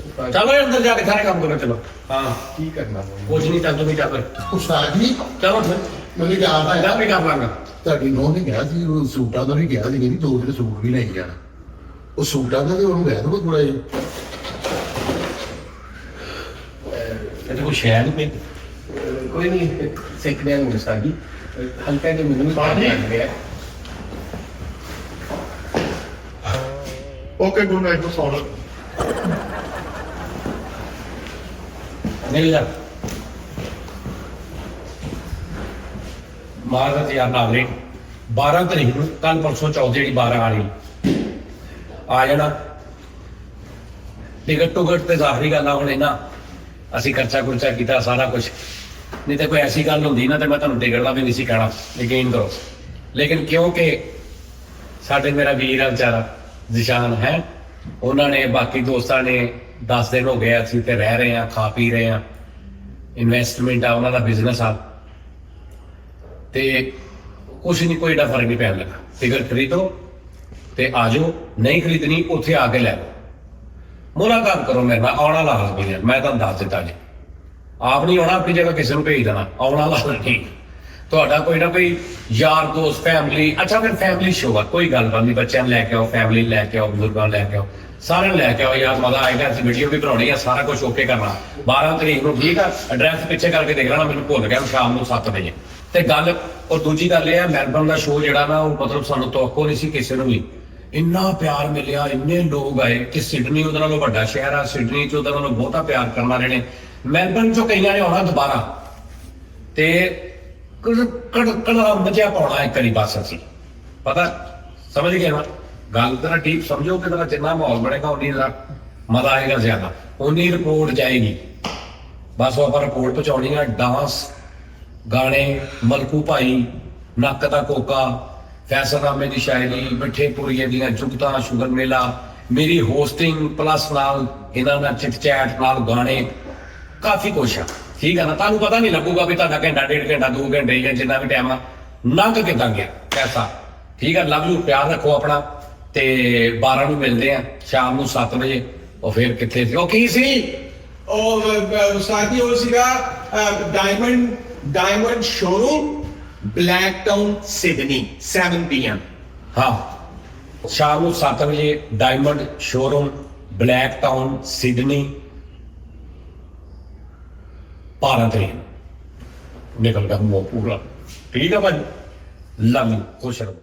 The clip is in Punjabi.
चलो अंदर जाके सारे काम करो चलो। हाँ ਕੀ ਕਰਨਾ कुछ नहीं चल तुम ही कर ਉਸਤਾਦ ਜੀ चलो फिर ਮੈਨੂੰ ਯਾਦ ਆਇਆ मैं भी कर लांगा। ਤੁਹਾਡੀ ਨੋਹ ਨੇ ਕਿਹਾ ਸੀ ਉਹ ਸੂਟਾਂ ਦਾ ਵੀ ਕਿਹਾ ਸੀ ਕਿ 2 ਦਿਨ ਸੂਟ ਵੀ ਲੈ ਕੇ ਜਾਣਾ ਉਹ ਸੂਟਾਂ ਦਾ ਤੇ ਉਹਨੂੰ ਕਹਿ ਦੋ ਥੋੜਾ ਜਿਹਾ ये तो कुछ है नहीं कोई नहीं सीखने में सागी हल्का के मुंह में पानी लग गया। ਓਕੇ ਗੁੱਡ ਨਾਈਟ ਸੌਣ नहीं जा महाराज यार नागरिक 12 तरीक ਨੂੰ ਕੱਲ ਪਰਸੋਂ ਚੌਥੇ ਦੀ 12 ਵਾਲੀ ਆ ਜਾਣਾ ਟਿਕਟ ਟੁਕਟ ਤੇ ਜ਼ਾਹਰੀ ਗੱਲ ਆ ਹੁਣ ਇਹਨਾਂ ਅਸੀਂ ਖਰਚਾ ਖੁਰਚਾ ਕੀਤਾ ਸਾਰਾ ਕੁਝ ਨਹੀਂ ਤੇ ਕੋਈ ਐਸੀ ਗੱਲ ਹੁੰਦੀ ਨਾ ਤੇ ਮੈਂ ਤੁਹਾਨੂੰ ਟਿਕਟ ਦਾ ਵੀ ਨਹੀਂ ਸੀ ਕਹਿਣਾ ਯਕੀਨ ਕਰੋ ਲੇਕਿਨ ਕਿਉਂਕਿ ਸਾਡੇ ਮੇਰਾ ਵੀਰ ਆ ਵਿਚਾਰਾ ਜਿਸ਼ਾਨ ਹੈ ਉਹਨਾਂ ਨੇ ਬਾਕੀ ਦੋਸਤਾਂ ਨੇ 10 ਦਿਨ ਹੋ ਗਏ ਅਸੀਂ ਤੇ ਰਹਿ ਰਹੇ ਆ ਖਾ ਪੀ ਰਹੇ ਆ ਇਨਵੈਸਟਮੈਂਟ ਆ ਉਹਨਾਂ ਦਾ ਬਿਜ਼ਨਸ ਆ ਤੇ ਕੁਛ ਨਹੀਂ ਕੋਈ ਏਡਾ ਫਰਕ ਨਹੀਂ ਪੈਣ ਲੱਗਾ ਟਿਕਟ ਖਰੀਦੋ ਤੇ ਆ ਜਾਓ ਨਹੀਂ ਖਰੀਦਣੀ ਉੱਥੇ ਆ ਕੇ ਲੈ ਲਓ ਮੁਲਾਕਾਤ ਕਰੋ ਮੇਰੇ ਨਾਲ ਆਉਣਾ ਲਾਜ਼ਮੀ ਹੈ ਮੈਂ ਤੁਹਾਨੂੰ ਦੱਸ ਦਿੱਤਾ ਜੀ ਆਪ ਨਹੀਂ ਆਉਣਾ ਆਪਣੀ ਜਗ੍ਹਾ ਕਿਸੇ ਨੂੰ ਭੇਜ ਦੇਣਾ ਆਉਣਾ ਲਾਜ਼ਮੀ ਤੁਹਾਡਾ ਕੋਈ ਨਾ ਕੋਈ ਯਾਰ ਦੋਸਤ ਫੈਮਿਲੀ ਅੱਛਾ ਫਿਰ ਫੈਮਿਲੀ ਸ਼ੋਅ ਆ ਕੋਈ ਗੱਲ ਨਹੀਂ ਬੱਚਿਆਂ ਨੂੰ ਲੈ ਕੇ ਆਓ ਫੈਮਿਲੀ ਲੈ ਕੇ ਆਓ ਬਜ਼ੁਰਗਾਂ ਨੂੰ ਲੈ ਕੇ ਆਓ ਸਾਰਿਆਂ ਨੂੰ ਲੈ ਕੇ ਆਓ ਯਾਰ ਮਜ਼ਾ ਆਏਗਾ ਅਸੀਂ ਵੀਡੀਓ ਵੀ ਬਣਾਉਣੀ ਆ ਸਾਰਾ ਕੁਝ ਓਕੇ ਕਰਨਾ 12 ਤਰੀਕ ਨੂੰ ਠੀਕ ਆ ਐਡਰੈਸ ਪਿੱਛੇ ਕਰਕੇ ਦੇਖ ਲੈਣਾ ਮੈਨੂੰ ਭੁੱਲ ਗਿਆ ਸ਼ਾਮ ਨੂੰ 7 ਵਜੇ ਤੇ ਗੱਲ ਔਰ ਦੂਜੀ ਗੱਲ ਇਹ ਆ ਮੈਲਬਰਨ ਦਾ ਸ਼ੋਅ ਜਿਹੜਾ ਨਾ ਉਹ ਮਤਲਬ ਸਾਨੂੰ ਤੋਕੋ ਨਹੀਂ ਸੀ ਕਿਸੇ ਨੂੰ ਵੀ ਇੰਨਾ ਪਿਆਰ ਮਿਲਿਆ ਇੰਨੇ ਲੋਕ ਆਏ ਕਿ ਸਿਡਨੀ ਉਹਦੇ ਨਾਲੋਂ ਵੱਡਾ ਸ਼ਹਿਰ ਆ ਸਿਡਨੀ ਚ ਉਹਦੇ ਨਾਲੋਂ ਬਹੁਤਾ ਪਿਆਰ ਕਰਨ ਵਾਲੇ ਨੇ ਮੈਲਬਰਨ ਚੋਂ ਕਈਆਂ ਨੇ ਆਉਣਾ ਦੁਬਾਰਾ ਤੇ ਕੜਾ ਮਜਾ ਪਾਉਣਾ ਇੱਕ ਵਾਰੀ ਬਸ ਅਸੀਂ ਪਤਾ ਸਮਝ ਗਏ ਨਾ ਗੱਲ ਤੇਰਾ ਡੀਪ ਸਮਝੋ ਕਿ ਤੇਰਾ ਜਿੰਨਾ ਮਾਹੌਲ ਬਣੇਗਾ ਉਨੀ ਦਾ ਮਜ਼ਾ ਆਏਗਾ ਜ਼ਿਆਦਾ ਉਨੀ ਰਿਪੋਰਟ ਜਾਏਗੀ ਬਸ ਉਹ ਆਪਾਂ ਰਿਪੋਰਟ ਪਹੁੰਚਾਉਣੀ ਆ ਡਾਂਸ ਗਾਣੇ ਮਲਕੂ ਭਾਈ ਨੱਕ ਦਾ ਕੋਕਾ ਫੈਸਲਨਾਮੇ ਦੀ ਸ਼ਾਇਰੀ ਮਿੱਠੇ ਪੁਰੀਏ ਦੀਆਂ ਜੁਗਤਾਂ ਸ਼ੁਗਰ ਮੇਲਾ ਮੇਰੀ ਹੋਸਟਿੰਗ ਪਲੱਸ ਨਾਲ ਇਹਨਾਂ ਨਾਲ ਚਿਟ ਚੈਟ ਨਾਲ ਗਾਣੇ ਕਾਫੀ ਕੁਛ ਆ ਠੀਕ ਆ ਨਾ ਤੁਹਾਨੂੰ ਪਤਾ ਨਹੀਂ ਲੱਗੂਗਾ ਵੀ ਤੁਹਾਡਾ ਘੰਟਾ 1.5 ਘੰਟਾ 2 ਘੰਟੇ ਜਾਂ ਜਿੰਨਾ ਵੀ ਟਾਈਮ ਆ ਲੰਘ ਕਿੱਦਾਂ ਗਿਆ ਪੈਸਾ ਠੀਕ ਆ ਲਵ ਯੂ ਪਿਆਰ ਰੱਖੋ ਆਪਣਾ ਤੇ 12 ਨੂੰ ਮਿਲਦੇ ਆ ਸ਼ਾਮ ਨੂੰ 7 ਵਜੇ ਉਹ ਫਿਰ ਕਿੱਥੇ ਸੀ ਉਹ ਕੀ ਸੀ ਉਹ ਸਾਥੀ ਉਹ ਸੀਗਾ diamond showroom black town Sydney 7 PM ਹਾਂ ਸ਼ਾਮ ਨੂੰ 7 ਵਜੇ diamond showroom black town Sydney 12 ਤਰੀਕ ਨਿਕਲ ਗਿਆ ਮੋ ਪੂਰਾ ਠੀਕ ਆ ਭਾਈ ਲਵ ਯੂ ਖੁਸ਼ ਰਹੋ।